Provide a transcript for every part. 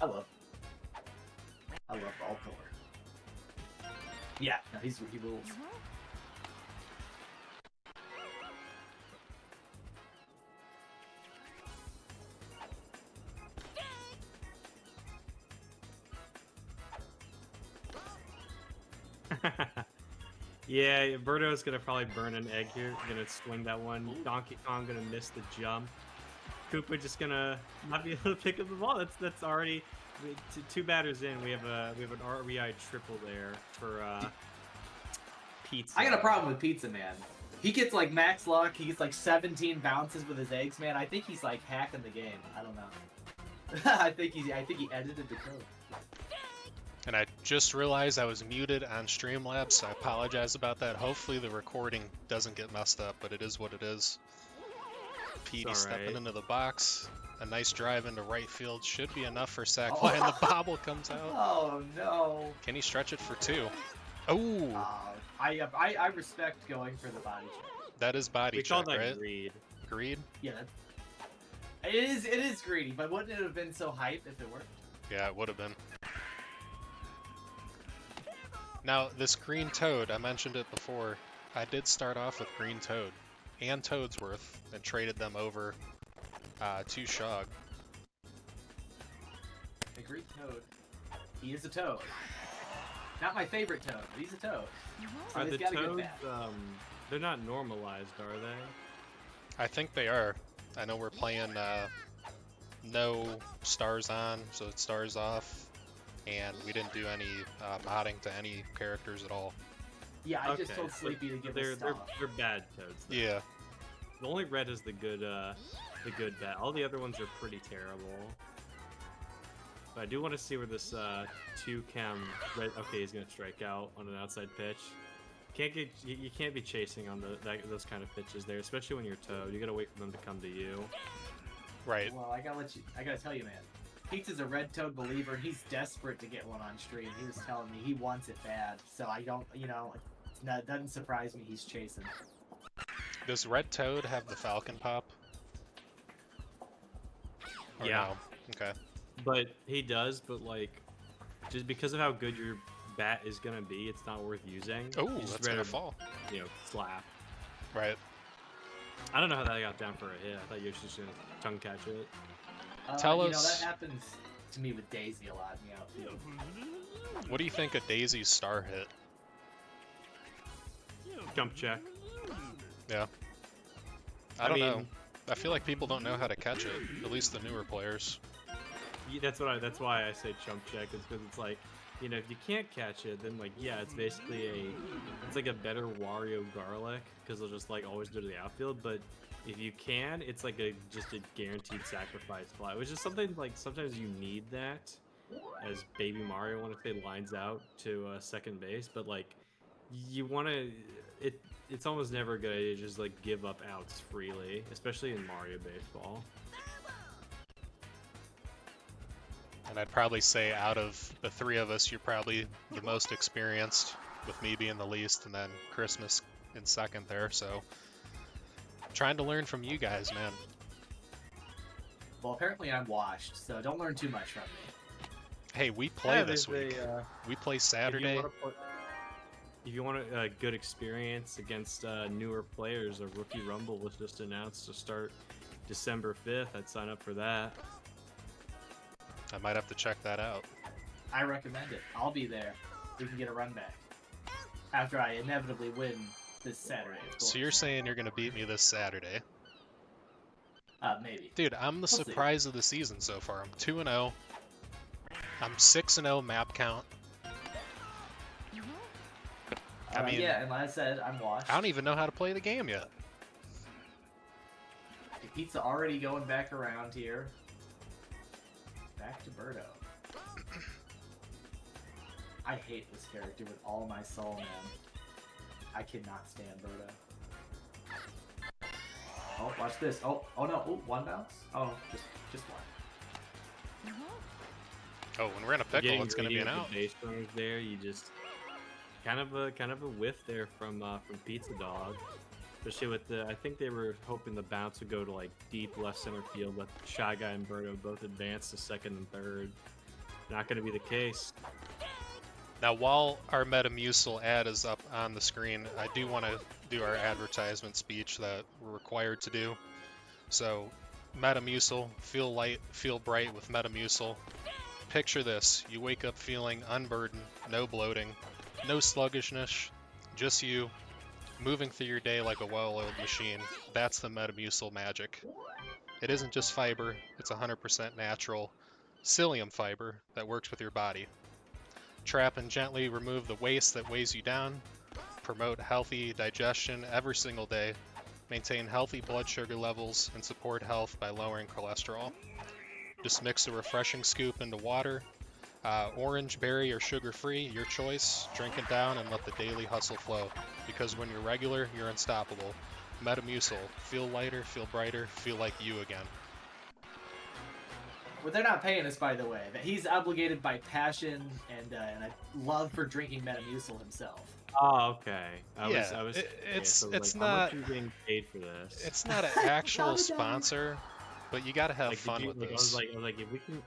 I love Baltor. Yeah, no, he rules. Yeah, Birdo's gonna probably burn an egg here. Gonna swing that one. Ooh. Donkey Kong gonna miss the jump. Koopa just gonna not be able to pick up the ball. That's already two batters in. We have an RBI triple there for Pizza. I got a problem with Pizza Man. He gets like max luck. He gets like 17 bounces with his eggs, man. I think he's like hacking the game. I don't know. I think he edited the code. And I just realized I was muted on Streamlabs, so I apologize about that. Hopefully the recording doesn't get messed up, but it is what it is. Petey stepping into the box. A nice drive into right field should be enough for sac fly, and the bobble comes out. Oh no! Can he stretch it for 2? Oh! I respect going for the body check. That is body check, call that right? greed. Greed? Yeah, it is greedy, but wouldn't it have been so hype if it worked? Yeah, it would have been. Now, this green toad, I mentioned it before. I did start off with green toad and Toadsworth and traded them over to Shog. The green toad. He is a toad. Not my favorite toad, but he's a toad. So Are he's the got a good toads? bat. They're not normalized, are they? I think they are. I know we're playing no stars on, so it stars off. And we didn't do any modding to any characters at all. Yeah, I just told Sleepy to give us stuff. They're bad toads. Though. Yeah. The only red is the good bat. All the other ones are pretty terrible. But I do want to see where this 2-chem red. Okay, he's gonna strike out on an outside pitch. You can't be chasing on those kind of pitches there, especially when you're toad. You gotta wait for them to come to you. Right. Well, I gotta tell you, man. Pizza's a red toad believer, and he's desperate to get one on stream. He was telling me he wants it bad, so I don't, it doesn't surprise me he's chasing. Does red toad have the falcon pop? Or Yeah. No? Okay. But he does, but like, just because of how good your bat is gonna be, it's not worth using. Oh, that's gonna fall. Slap. Right. I don't know how that got down for a hit. I thought you were just gonna tongue catch it. Tell us. That happens to me with Daisy a lot in the outfield. What do you think of Daisy's star hit? Jump check. Yeah. I don't know. I feel like people don't know how to catch it. At least the newer players. That's why I say jump check. Is because it's like, if you can't catch it, then like it's basically it's like a better Wario Garlic because they'll just like always go to the outfield. But if you can, it's like just a guaranteed sacrifice fly. Which is something like sometimes you need that as Baby Mario when it lines out to second base. But like you want to, it's almost never a good idea to just like give up outs freely, especially in Mario Baseball. And I'd probably say out of the 3 of us, you're probably the most experienced, with me being the least, and then Christmas in second there. So trying to learn from you guys, man. Well, apparently I'm washed, so don't learn too much from me. Hey, we play this week. We play Saturday. If you want a good experience against newer players, a Rookie Rumble was just announced to start December 5th. I'd sign up for that. I might have to check that out. I recommend it. I'll be there. We can get a run back. After I inevitably win this Saturday, of course. So you're saying you're going to beat me this Saturday? Maybe. Dude, I'm the surprise of the season so far. I'm 2-0. I'm 6-0 map count. I mean, yeah, and like I said, I'm washed. I don't even know how to play the game yet. Pizza already going back around here. Back to Birdo. I hate this character with all my soul, man. I cannot stand Birdo. Oh, watch this. Oh no. Oh, one bounce. Oh, just one. Oh, when we're in a pickle, it's going to be an out. Base runners there, you just kind of a whiff there from Pizza Dog. Especially with I think they were hoping the bounce would go to like deep left center field, let Shy Guy and Birdo both advance to second and third. not going to be the case. Now, while our Metamucil ad is up on the screen, I do want to do our advertisement speech that we're required to do. So, Metamucil, feel light, feel bright with Metamucil. Picture this, you wake up feeling unburdened, no bloating, no sluggishness, just you, moving through your day like a well-oiled machine. That's the Metamucil magic. It isn't just fiber, it's 100% natural psyllium fiber that works with your body. Trap and gently remove the waste that weighs you down, promote healthy digestion every single day, maintain healthy blood sugar levels, and support health by lowering cholesterol. Just mix a refreshing scoop into water. Orange, berry, or sugar-free, your choice. Drink it down and let the daily hustle flow. Because when you're regular, you're unstoppable. Metamucil. Feel lighter, feel brighter, feel like you again. Well, they're not paying us, by the way. That he's obligated by passion and a love for drinking Metamucil himself. Oh, okay. It's how much not. are you getting paid for this? It's not an actual sponsor, but you gotta have fun with this. I was like, if we can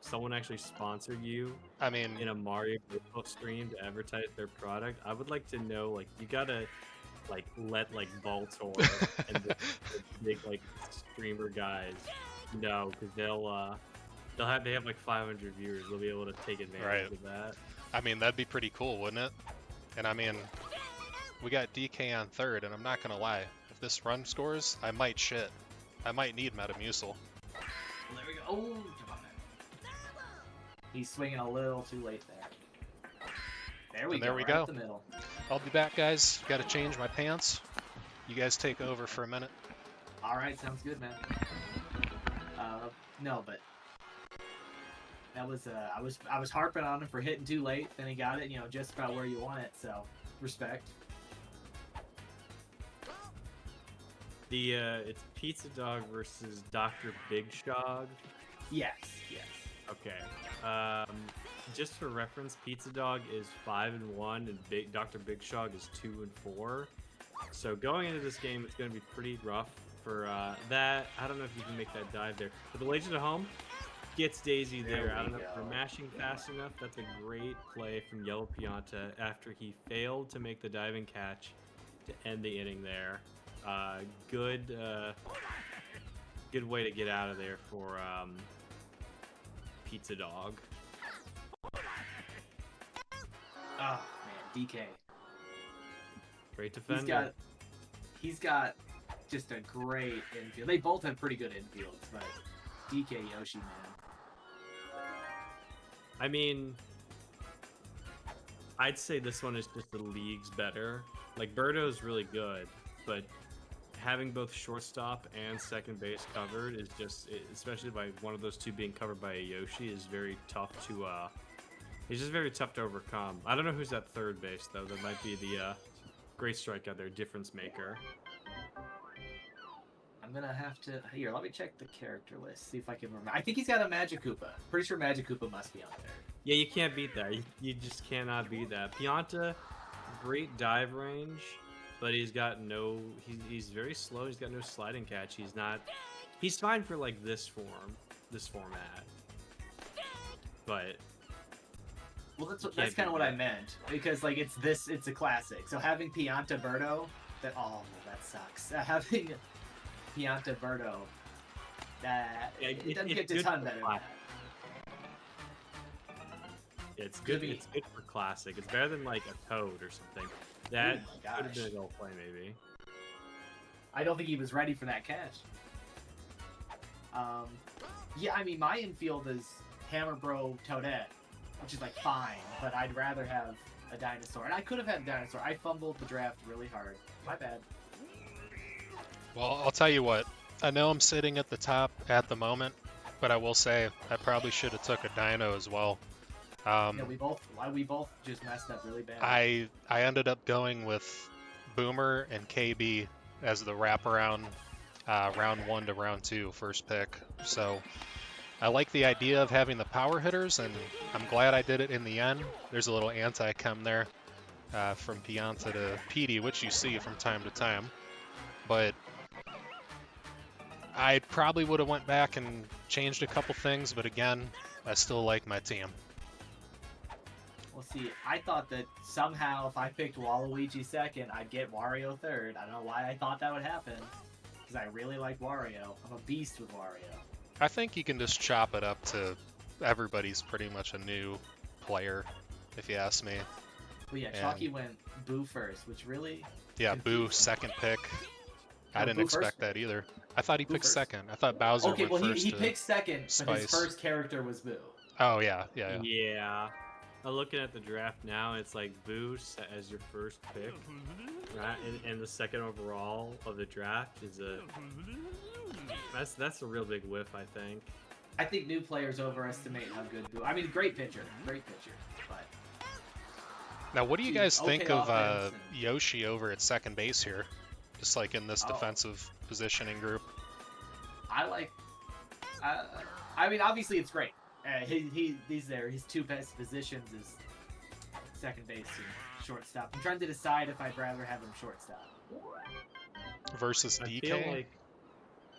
someone actually sponsor you, I mean, in a Mario Bros. Stream to advertise their product, I would like to know, like, you gotta let Baltor and the big streamer guys know, because they have like 500 viewers. They'll be able to take advantage of that. I mean, that'd be pretty cool, wouldn't it? And I mean, we got DK on third, and I'm not gonna lie, if this run scores, I might shit. I might need Metamucil. There we go. Oh, come on. He's swinging a little too late there. There we go. Right up the middle. I'll be back, guys. Got to change my pants. You guys take over for a minute. All right, sounds good, man. No, but that was I was harping on him for hitting too late. Then he got it, just about where you want it. So respect. It's Pizza Dog versus Dr. Big Shog. Yes. Okay. Just for reference, Pizza Dog is 5-1, and Dr. Big Shog is 2-4. So going into this game, it's going to be pretty rough for that. I don't know if you can make that dive there. But the Legend of Home gets Daisy there. I don't know if we're mashing fast enough. That's a great play from Yellow Pianta after he failed to make the diving catch to end the inning there. Good way to get out of there for Pizza Dog. Oh man, DK. Great defender. He's got just a great infield. They both have pretty good infields, but DK Yoshi, man. I mean, I'd say this one is just the league's better. Like, Birdo's really good, but having both shortstop and second base covered is just, especially by one of those two being covered by a Yoshi, is very tough to, it's just very tough to overcome. I don't know who's at third base, though. That might be the great strikeout there, difference maker. I'm gonna have to, here, let me check the character list, see if I can remember. I think he's got a Magic Koopa. Pretty sure Magic Koopa must be on there. Yeah, you can't beat that. You just cannot beat that. Pianta, great dive range, but he's got no, he's very slow. He's got no sliding catch. He's fine for like this format. But well, that's kind of what I meant, because like it's a classic. So having Pianta Birdo, that sucks. Having Pianta Birdo, it doesn't get a ton better. It's good. It's good for classic. It's better than like a Toad or something. That could have been a goal play, maybe. I don't think he was ready for that catch. Yeah, I mean, my infield is Hammer Bro Toadette, which is like fine, but I'd rather have a dinosaur. And I could have had a dinosaur. I fumbled the draft really hard. My bad. Well, I'll tell you what. I know I'm sitting at the top at the moment, but I will say I probably should have took a dino as well. Yeah, we both just messed up really bad. I ended up going with Boomer and KB as the wraparound round 1 to round 2 first pick. So I like the idea of having the power hitters, and I'm glad I did it in the end. There's a little anti-chem there from Pianta to Petey, which you see from time to time. But I probably would have went back and changed a couple things, but again, I still like my team. Well, see, I thought that somehow if I picked Waluigi second, I'd get Wario third. I don't know why I thought that would happen, because I really like Wario. I'm a beast with Wario. I think you can just chop it up to everybody's pretty much a new player, if you ask me. But yeah, Chalky went Boo first, which really... Yeah, Boo second pick. I didn't Boo expect that either. I thought he Boo picked first. second. I thought Bowser Okay, went well, first. he picked second, but his Spice. first character was Boo. Oh, yeah. Yeah. I'm looking at the draft now, it's like Boo as your first pick, right? And the second overall of the draft is a... That's a real big whiff, I think. I think new players overestimate how good Boo... I mean, great pitcher, but... Now, what do you guys think okay of offense Yoshi over at second base here? Just like in this defensive positioning group. I like... I mean, obviously it's great. He's there. His two best positions is second base and shortstop. I'm trying to decide if I'd rather have him shortstop. Versus I DK? feel like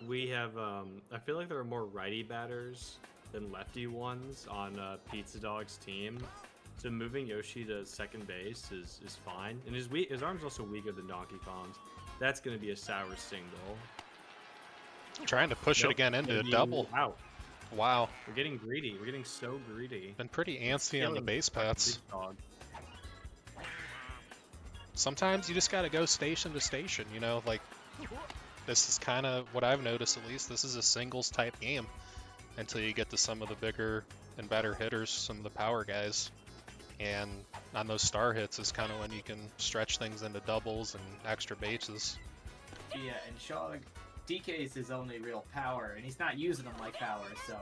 we have... I feel like there are more righty batters than lefty ones on Pizza Dog's team. So moving Yoshi to second base is fine. And his arm's also weaker than Donkey Kong's. That's going to be a sour single. Trying to push it again into a double. Wow. We're getting greedy. We're getting so greedy. Been pretty antsy on the base paths. Big dog. Sometimes you just gotta go station to station, you know, like, this is kind of what I've noticed, at least. This is a singles type game until you get to some of the bigger and better hitters, some of the power guys. And on those star hits is kind of when you can stretch things into doubles and extra bases. Yeah, and Shog, DK is his only real power, and he's not using them like power, so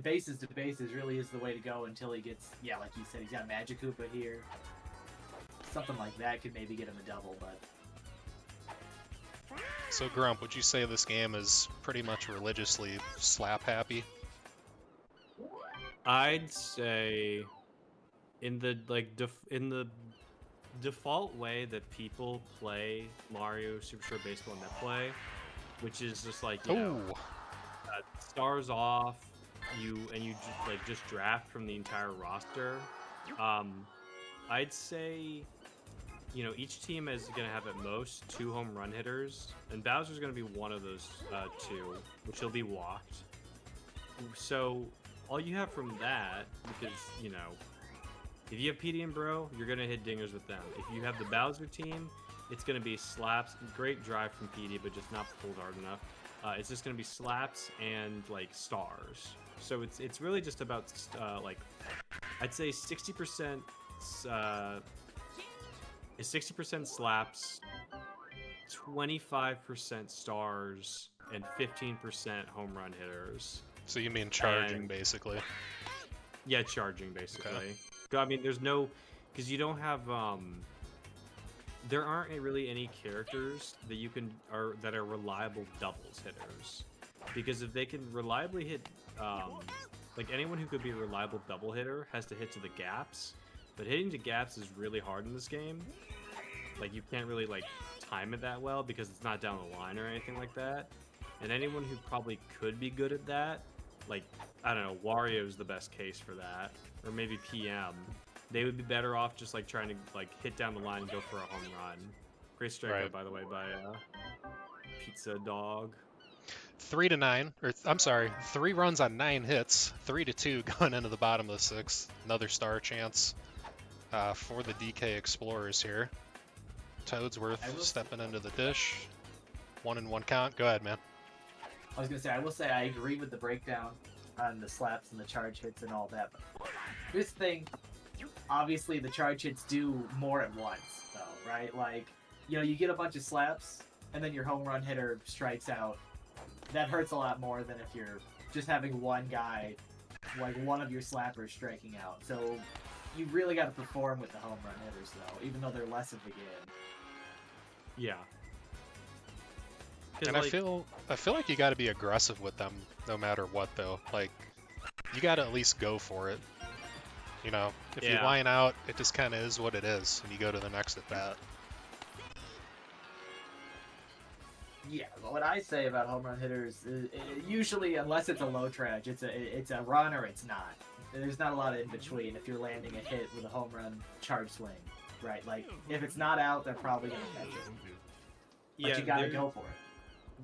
bases to bases really is the way to go until he gets, yeah, like you said, he's got Magic Koopa here. Something like that could maybe get him a double, but... So Grump, would you say this game is pretty much religiously slap happy? I'd say in the default way that people play Mario Superstar Baseball Net Play, which is just like, you know, stars off, you just draft from the entire roster. I'd say, you know, each team is going to have at most 2 home run hitters, and Bowser's going to be one of those 2, which he'll be walked. So all you have from that, because, you know, if you have PD and Bro, you're going to hit dingers with them. If you have the Bowser team, it's going to be slaps, great drive from PD, but just not pulled hard enough. It's just going to be slaps and, like, stars. So it's really just about, like, I'd say 60% is 60% slaps, 25% stars, and 15% home run hitters. So you mean charging, And- basically? Yeah, charging, basically. Okay. I mean, there's no... Because you don't have... there aren't really any characters that you can... that are reliable doubles hitters. Because if they can reliably hit... like, anyone who could be a reliable double hitter has to hit to the gaps. But hitting to gaps is really hard in this game. Like, you can't really, like, time it that well because it's not down the line or anything like that. And anyone who probably could be good at that, like, I don't know, Wario's the best case for that. Or maybe PM. They would be better off just, like, trying to, like, hit down the line and go for a home run. Great strikeout, Right. by the way, by Pizza Dog. 3-9, or I'm sorry, 3 runs on 9 hits, 3-2 going into the bottom of the 6th. Another star chance for the DK Explorers here. Toadsworth stepping into the dish. 1-1 count. Go ahead, man. I was gonna say, I will say I agree with the breakdown on the slaps and the charge hits and all that, but this thing, obviously the charge hits do more at once, though, right? Like, you know, you get a bunch of slaps, and then your home run hitter strikes out. That hurts a lot more than if you're just having one guy, like one of your slappers striking out. So you really got to perform with the home run hitters, though, even though they're less of the game. Yeah. And like, I feel like you got to be aggressive with them no matter what, though. Like, you got to at least go for it. You know, if you line out, it just kind of is what it is, and you go to the next at bat. Yeah, but what I say about home run hitters is, usually, unless it's a low trash, it's a run or it's not. There's not a lot of in between if you're landing a hit with a home run charge swing, right? Like if it's not out, they're probably gonna catch it. But Yeah, you gotta go for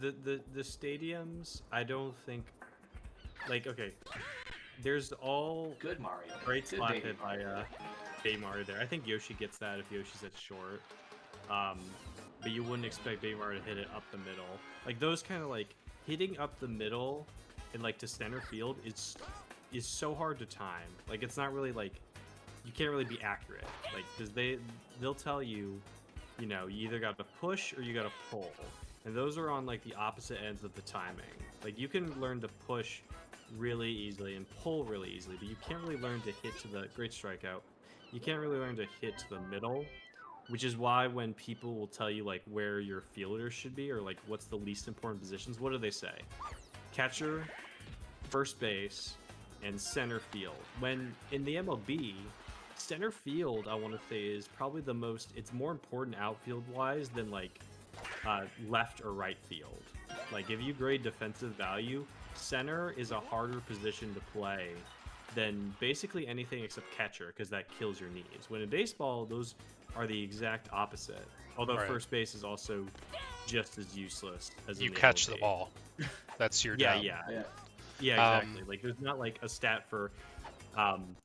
it. the stadiums, I don't think, like, okay, there's all Good Mario. great Good spot baby hit by Baby Mario there. I think Yoshi gets that if Yoshi's at short. But you wouldn't expect Baby Mario to hit it up the middle. Like those kind of like hitting up the middle and like to center field is so hard to time. Like it's not really like you can't really be accurate. Like because they'll tell you, you know, you either got to push or you got to pull, and those are on like the opposite ends of the timing. Like you can learn to push really easily and pull really easily, but you can't really learn to hit to the great strikeout. You can't really learn to hit to the middle, which is why when people will tell you like where your fielder should be or like what's the least important positions, what do they say? Catcher, first base, and center field. When in the MLB, center field, I want to say, is probably the most, it's more important outfield wise than like left or right field. Like if you grade defensive value, center is a harder position to play than basically anything except catcher, because that kills your knees. When in baseball, those are the exact opposite. Although Right. first base is also just as useless as You in the catch the MLB. ball. That's your Yeah, job. Yeah. yeah, exactly. Like there's not like a stat for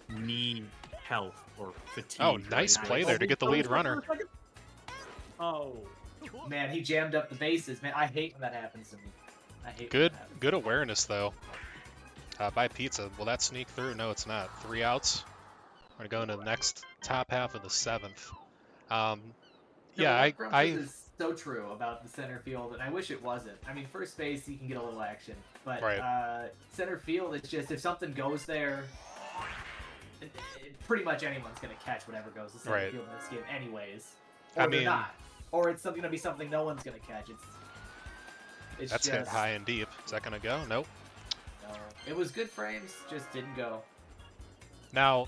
knee health or fatigue. Oh, or nice anything. play there to get the lead runner. Oh, Man, he jammed up the bases. Man, I hate when that happens to me. I hate Good, when that happens. good awareness though. By Pizza. Will that sneak through? No, it's not. 3 outs. We're gonna go into the next top half of the 7th. No, Yeah, what Grump I says is so true about the center field, and I wish it wasn't. I mean, first base, you can get a little action, but Right. Center field, it's just if something goes there, pretty much anyone's going to catch whatever goes to center Right. field in this game anyways. Or I they're mean- not. Or it's going to be something no one's going to catch. It's that's just, hit high and deep. Is that gonna go? Nope. No. It was good frames, just didn't go. Now,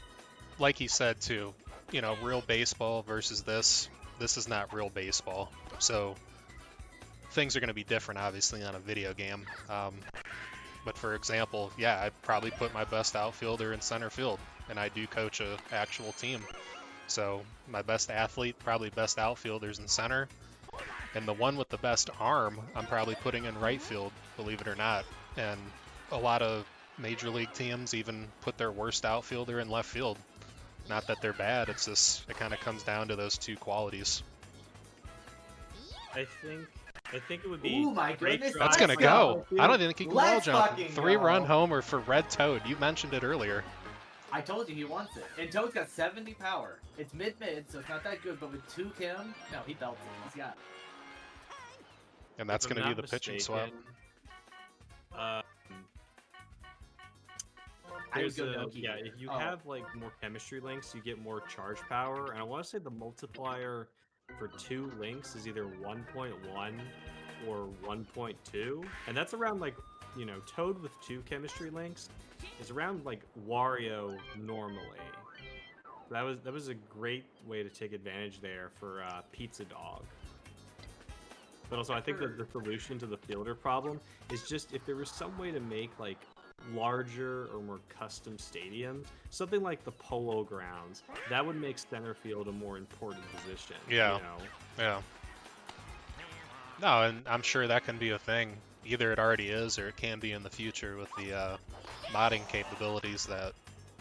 like he said too, you know, real baseball versus this is not real baseball. So things are going to be different, obviously, on a video game. But for example, yeah, I probably put my best outfielder in center field, and I do coach a actual team. So my best athlete, probably best outfielders in center, and the one with the best arm, I'm probably putting in right field, believe it or not. And a lot of major league teams even put their worst outfielder in left field. Not that they're bad, it's just it kind of comes down to those two qualities. I think it would be. Ooh, my great goodness. try That's Let's gonna go. go. I don't think he can wall Let's jump. fucking 3-run go. homer for Red Toad. You mentioned it earlier. I told you he wants it. And Toad's got 70 power. It's mid-mid, so it's not that good, but with 2 Kim, no, he belts it. He's got it. And that's If I'm gonna be not the pitching swap. mistaken, I would There's go a, Noki yeah, here. if you Oh. have like more chemistry links, you get more charge power, and I want to say the multiplier for 2 links is either 1.1 or 1.2, and that's around like, you know, Toad with 2 chemistry links is around like Wario normally. That was a great way to take advantage there for Pizza Dog. But also, I think that the solution to the fielder problem is just if there was some way to make like larger or more custom stadiums, something like the Polo Grounds, that would make center field a more important position. Yeah. You know? Yeah. No, and I'm sure that can be a thing. Either it already is, or it can be in the future with the modding capabilities that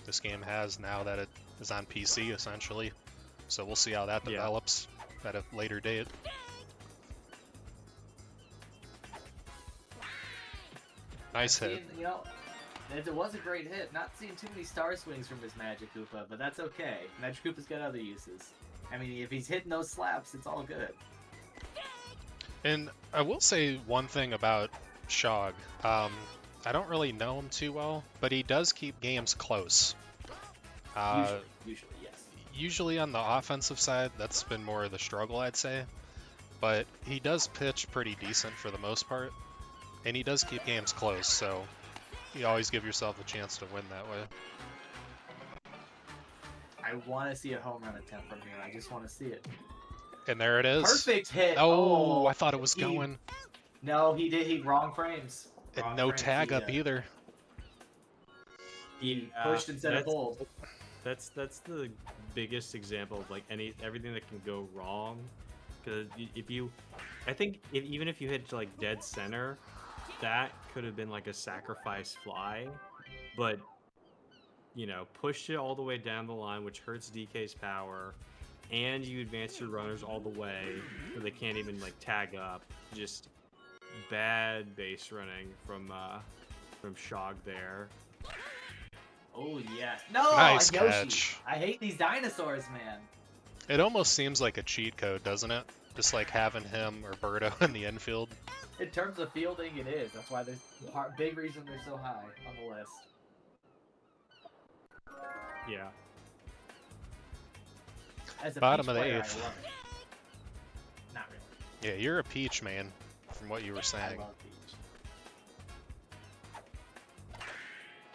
this game has now that it is on PC, essentially. So we'll see how that Yeah. develops at a later date. Nice hit. You know, it was a great hit. Not seeing too many star swings from this Magic Koopa, but that's okay. Magic Koopa's got other uses. I mean, if he's hitting those slaps, it's all good. And I will say one thing about Shog. I don't really know him too well, but he does keep games close. Usually, yes. Usually on the offensive side, that's been more of the struggle, I'd say. But he does pitch pretty decent for the most part, and he does keep games close, so you always give yourself a chance to win that way. I want to see a home run attempt from here. I just want to see it. And there it is. Perfect hit. Oh, I thought it was he- going. No, he did. He wrong frames. And Wrong no frames, tag he, up either. He pushed instead of pulled. That's the biggest example of like everything that can go wrong. Because I think even if you hit like dead center, that could have been like a sacrifice fly, but you know, pushed it all the way down the line, which hurts DK's power, and you advance your runners all the way, so they can't even like tag up. Just bad base running from Shog there. Oh yes. No, Nice Yoshi. catch. I hate these dinosaurs, man. It almost seems like a cheat code, doesn't it? Just like having him or Birdo in the infield. In terms of fielding, it is. That's why there's big reason they're so high on the list. Yeah. As a Bottom Peach of the player, eighth. I love it. Not really. Yeah, you're a Peach, man, from what you were I saying. love Peach.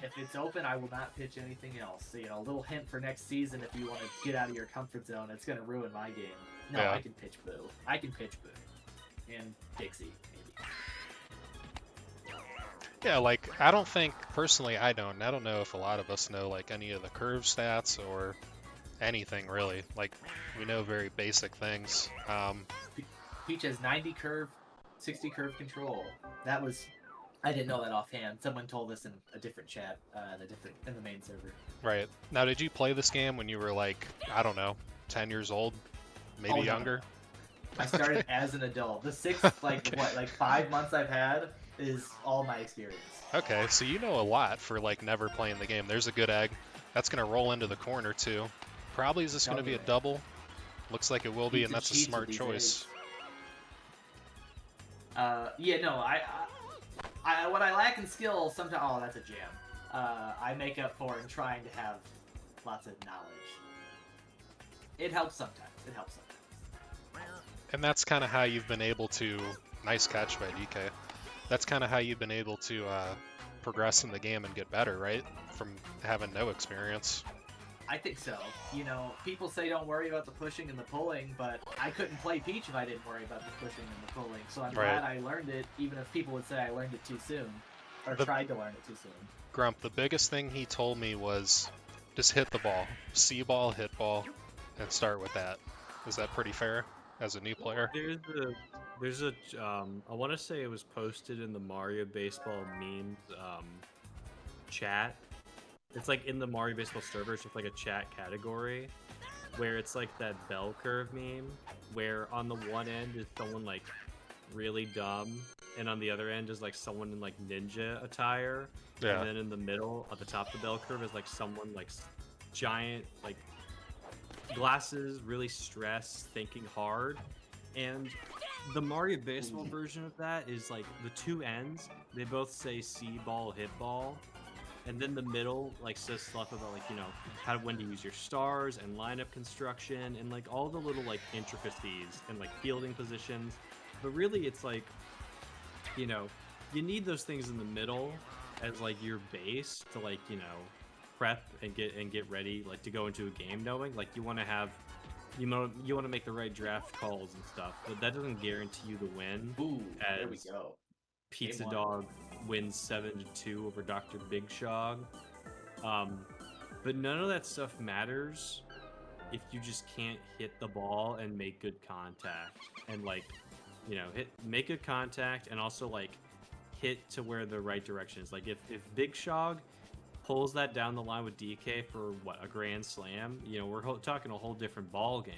If it's open, I will not pitch anything else. So, you know, a little hint for next season if you want to get out of your comfort zone. It's going to ruin my game. No, Yeah. I can pitch Boo. I can pitch Boo. And Dixie, maybe. Yeah, like, I don't think, personally, I don't know if a lot of us know, like, any of the curve stats or anything, really. Like, we know very basic things. Peach has 90 curve, 60 curve control. That was... I didn't know that offhand. Someone told us in a different chat, in the main server. Right. Now, did you play this game when you were, like, I don't know, 10 years old? Maybe Oh, no. younger? I started as an adult. The 6, Okay. 5 months I've had is all my experience. Okay, so you know a lot for, like, never playing the game. There's a good egg. That's going to roll into the corner, too. Probably is this going to be a double? Looks like it will be, Need and to that's a cheat smart with these choice. Yeah, no, I what I lack in skill sometimes. Oh, that's a jam. I make up for in trying to have lots of knowledge. It helps sometimes. It helps sometimes. And that's kind of how you've been able to... Nice catch by DK. That's kind of how you've been able to progress in the game and get better, right? From having no experience. I think so. You know, people say don't worry about the pushing and the pulling, but I couldn't play Peach if I didn't worry about the pushing and the pulling. So I'm glad I learned it, even if people would say I learned it too soon. Or tried to learn it too soon. Grump, the biggest thing he told me was just hit the ball. See ball, hit ball, and start with that. Is that pretty fair as a new player? There's a I want to say it was posted in the Mario Baseball memes chat. It's like in the Mario Baseball server, it's just like a chat category where it's like that bell curve meme where on the one end is someone like really dumb and on the other end is like someone in like ninja attire. Yeah. And then in the middle at the top of the bell curve is like someone like giant like glasses, really stressed, thinking hard. And the Mario Baseball version of that is like the two ends, they both say see ball, hit ball. And then the middle like says stuff about like, you know, when to use your stars and lineup construction and like all the little like intricacies and like fielding positions. But really it's like, you know, you need those things in the middle as like your base to like, you know, prep and get ready like to go into a game knowing like you want to have you want to make the right draft calls and stuff, but that doesn't guarantee you the win. Ooh, as there we go. Pizza Game one. Dog wins 7-2 over Dr. Big Shog. But none of that stuff matters if you just can't hit the ball and make good contact and like, you know, make good contact and also like hit to where the right direction is. Like if Big Shog pulls that down the line with DK for what, a grand slam, you know, we're talking a whole different ball game.